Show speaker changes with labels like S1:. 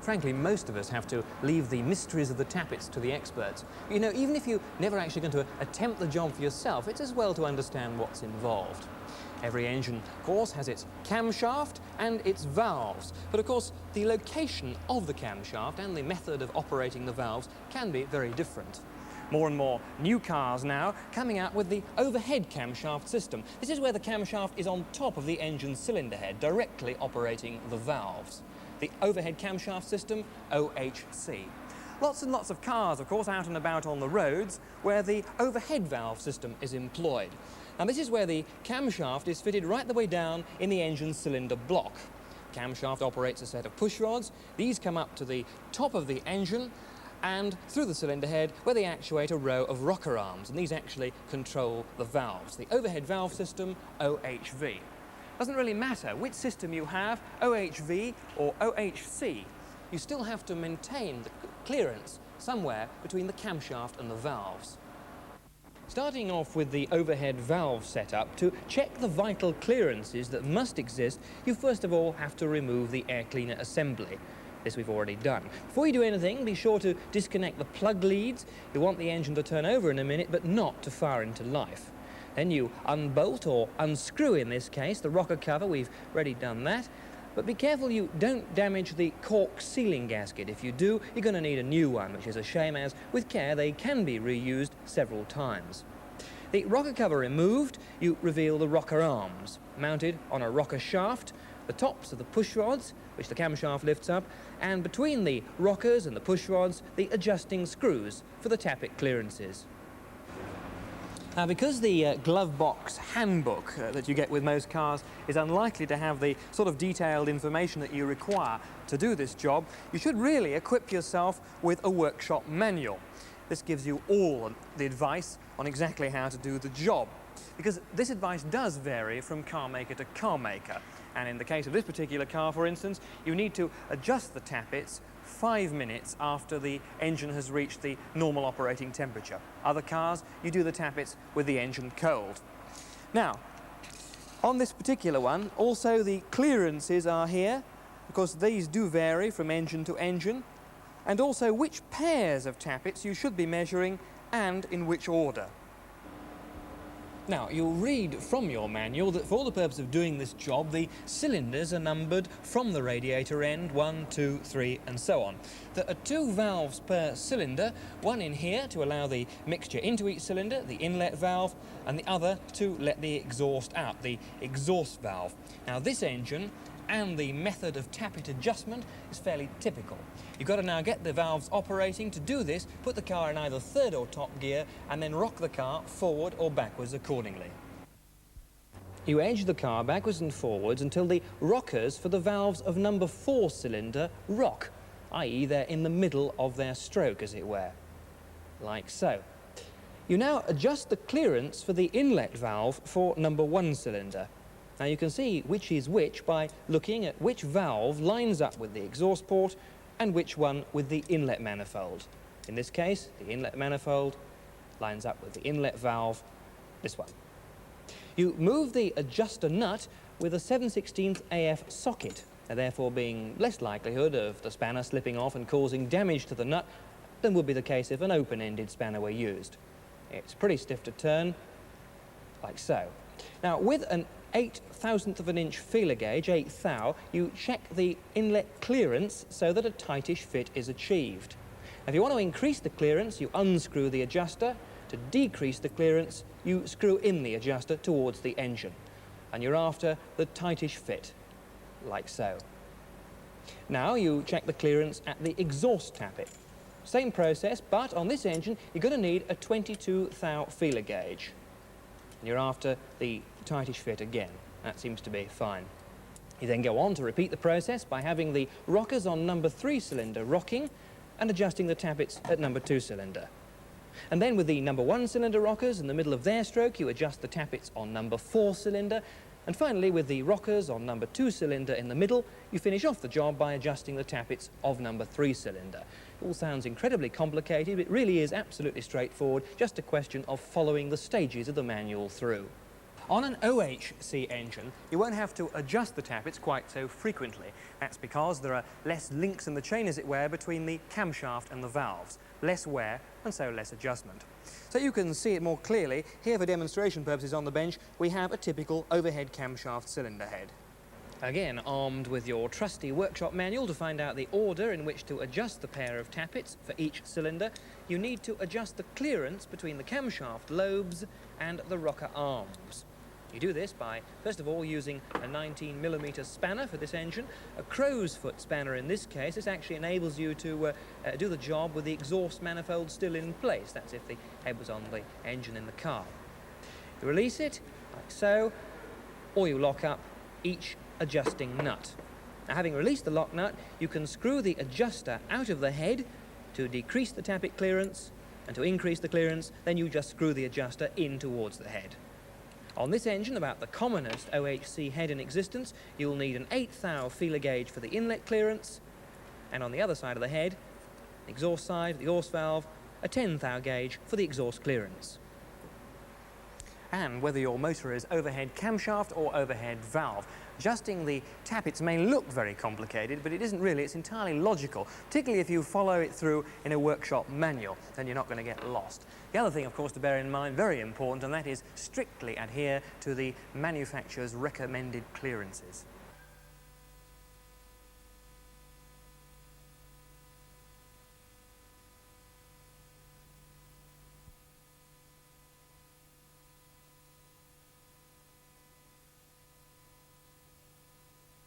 S1: frankly, most of us have to leave the mysteries of the tappets to the experts. You know, even if you're never actually going to attempt the job for yourself, it's as well to understand what's involved. Every engine, of course, has its camshaft and its valves, but of course the location of the camshaft and the method of operating the valves can be very different. More and more new cars now coming out with the overhead camshaft system. This is where the camshaft is on top of the engine cylinder head, directly operating the valves. The overhead camshaft system, OHC. Lots and lots of cars, of course, out and about on the roads where the overhead valve system is employed. Now this is where the camshaft is fitted right the way down in the engine cylinder block. Camshaft operates a set of push rods. These come up to the top of the engine and through the cylinder head where they actuate a row of rocker arms, and these actually control the valves. The overhead valve system, OHV. Doesn't really matter which system you have, OHV or OHC, you still have to maintain the clearance somewhere between the camshaft and the valves. Starting off with the overhead valve setup, to check the vital clearances that must exist, you first of all have to remove the air cleaner assembly. This we've already done. Before you do anything, be sure to disconnect the plug leads. You want the engine to turn over in a minute, but not to fire into life. Then you unbolt, or unscrew in this case, the rocker cover. We've already done that. But be careful you don't damage the cork sealing gasket. If you do, you're going to need a new one, which is a shame, as with care they can be reused several times. The rocker cover removed, you reveal the rocker arms, mounted on a rocker shaft, the tops of the push rods, which the camshaft lifts up, and between the rockers and the push rods, the adjusting screws for the tappet clearances. Now, because the glove box handbook that you get with most cars is unlikely to have the sort of detailed information that you require to do this job, you should really equip yourself with a workshop manual. This gives you all the advice on exactly how to do the job, because this advice does vary from car maker to car maker. And in the case of this particular car, for instance, you need to adjust the tappets 5 minutes after the engine has reached the normal operating temperature. Other cars, you do the tappets with the engine cold. Now, on this particular one, also the clearances are here, because these do vary from engine to engine, and also which pairs of tappets you should be measuring and in which order. Now, you'll read from your manual that for the purpose of doing this job, the cylinders are numbered from the radiator end, 1, 2, 3, and so on. There are 2 valves per cylinder, one in here to allow the mixture into each cylinder, the inlet valve, and the other to let the exhaust out, the exhaust valve. Now, this engine and the method of tappet adjustment is fairly typical. You've got to now get the valves operating. To do this, put the car in either third or top gear and then rock the car forward or backwards accordingly. You edge the car backwards and forwards until the rockers for the valves of number 4 cylinder rock, i.e. they're in the middle of their stroke, as it were, like so. You now adjust the clearance for the inlet valve for number 1 cylinder. Now you can see which is which by looking at which valve lines up with the exhaust port and which one with the inlet manifold. In this case, the inlet manifold lines up with the inlet valve, this one. You move the adjuster nut with a 7/16 AF socket, therefore being less likelihood of the spanner slipping off and causing damage to the nut than would be the case if an open-ended spanner were used. It's pretty stiff to turn, like so. Now, with an 1/8,000th of an inch feeler gauge, 8 thou, you check the inlet clearance so that a tightish fit is achieved. If you want to increase the clearance, you unscrew the adjuster. To decrease the clearance, you screw in the adjuster towards the engine. And you're after the tightish fit, like so. Now you check the clearance at the exhaust tappet. Same process, but on this engine, you're going to need a 22 thou feeler gauge. And you're after the tightish fit again. That seems to be fine. You then go on to repeat the process by having the rockers on number 3 cylinder rocking and adjusting the tappets at number 2 cylinder. And then with the number 1 cylinder rockers in the middle of their stroke, you adjust the tappets on number 4 cylinder. And finally, with the rockers on number 2 cylinder in the middle, you finish off the job by adjusting the tappets of number 3 cylinder. It all sounds incredibly complicated, but it really is absolutely straightforward, just a question of following the stages of the manual through. On an OHC engine, you won't have to adjust the tappets quite so frequently. That's because there are less links in the chain, as it were, between the camshaft and the valves. Less wear and so less adjustment. So you can see it more clearly. Here, for demonstration purposes on the bench, we have a typical overhead camshaft cylinder head. Again, armed with your trusty workshop manual to find out the order in which to adjust the pair of tappets for each cylinder, you need to adjust the clearance between the camshaft lobes and the rocker arms. You do this by, first of all, using a 19mm spanner for this engine. A crow's foot spanner in this case. This actually enables you to do the job with the exhaust manifold still in place. That's if the head was on the engine in the car. You release it, like so, or you lock up each adjusting nut. Now, having released the lock nut, you can screw the adjuster out of the head to decrease the tappet clearance, and to increase the clearance, then you just screw the adjuster in towards the head. On this engine, about the commonest OHC head in existence, you'll need an 1/8 thou feeler gauge for the inlet clearance, and on the other side of the head, the exhaust side, the exhaust valve, a 10 thou gauge for the exhaust clearance. And whether your motor is overhead camshaft or overhead valve, adjusting the tappets may look very complicated, but it isn't really. It's entirely logical, particularly if you follow it through in a workshop manual. Then you're not going to get lost. The other thing, of course, to bear in mind, very important, and that is strictly adhere to the manufacturer's recommended clearances.